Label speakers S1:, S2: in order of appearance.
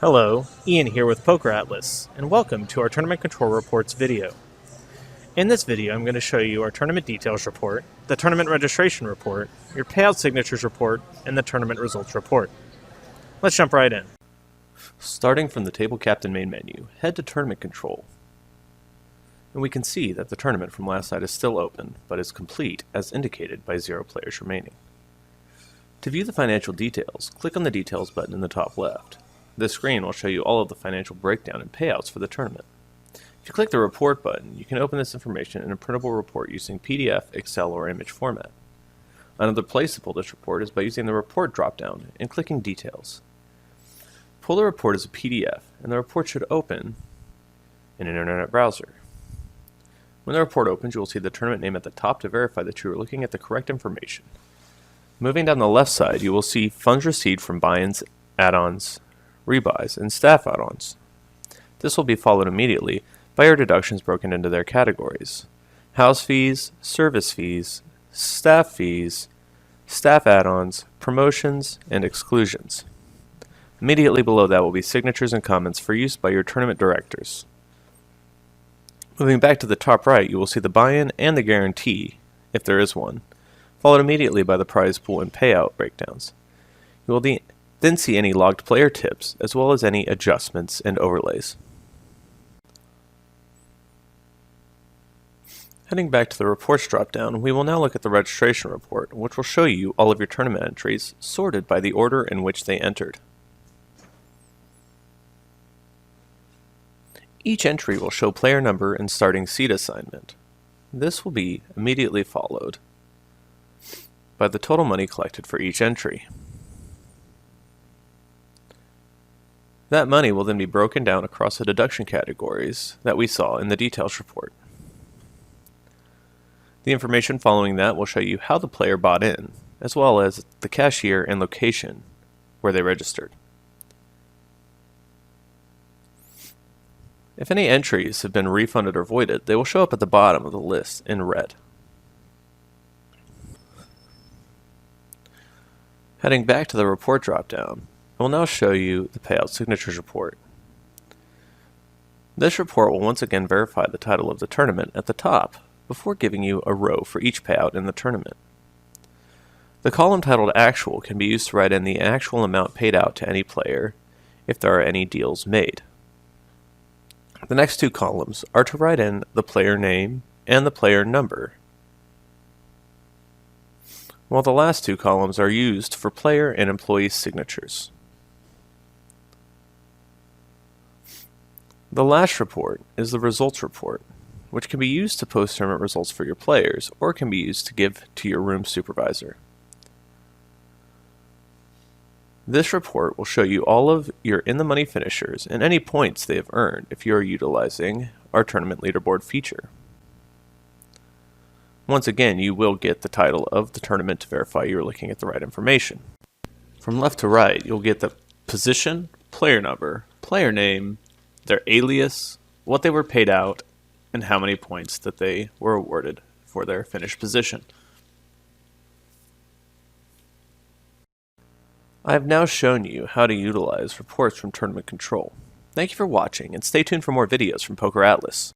S1: Hello, Ian here with PokerAtlas, and welcome to our Tournament Control Reports video. In this video, I'm going to show you our Tournament Details Report, the Tournament Registration Report, your Payout Signatures Report, and the Tournament Results Report. Let's jump right in. Starting from the TableCaptain main menu, head to Tournament Control. And we can see that the tournament from last night is still open, but is complete as indicated by 0 players remaining. To view the financial details, click on the Details button in the top left. This screen will show you all of the financial breakdown and payouts for the tournament. If you click the Report button, you can open this information in a printable report using PDF, Excel, or image format. Another place to pull this report is by using the Report dropdown and clicking Details. Pull the report as a PDF, and the report should open in an internet browser. When the report opens, you will see the tournament name at the top to verify that you are looking at the correct information. Moving down the left side, you will see funds received from buy-ins, add-ons, rebuys, and staff add-ons. This will be followed immediately by your deductions broken into their categories: house fees, service fees, staff add-ons, promotions, and exclusions. Immediately below that will be signatures and comments for use by your tournament directors. Moving back to the top right, you will see the buy-in and the guarantee, if there is one, followed immediately by the prize pool and payout breakdowns. You will then see any logged player tips, as well as any adjustments and overlays. Heading back to the Reports dropdown, we will now look at the Registration Report, which will show you all of your tournament entries sorted by the order in which they entered. Each entry will show player number and starting seed assignment. This will be immediately followed by the total money collected for each entry. That money will then be broken down across the deduction categories that we saw in the details report. The information following that will show you how the player bought in, as well as the cashier and location where they registered. If any entries have been refunded or voided, they will show up at the bottom of the list in red. Heading back to the report dropdown, I will now show you the Payout Signatures Report. This report will once again verify the title of the tournament at the top before giving you a row for each payout in the tournament. The column titled Actual can be used to write in the actual amount paid out to any player if there are any deals made. The next two columns are to write in the player name and the player number, while the last two columns are used for player and employee signatures. The last report is the Results Report, which can be used to post tournament results for your players or can be used to give to your room supervisor. This report will show you all of your in-the-money finishers and any points they have earned if you are utilizing our tournament leaderboard feature. Once again, you will get the title of the tournament to verify you are looking at the right information. From left to right, you'll get the position, player number, player name, their alias, what they were paid out, and how many points that they were awarded for their finished position. I have now shown you how to utilize reports from Tournament Control. Thank you for watching, and stay tuned for more videos from PokerAtlas.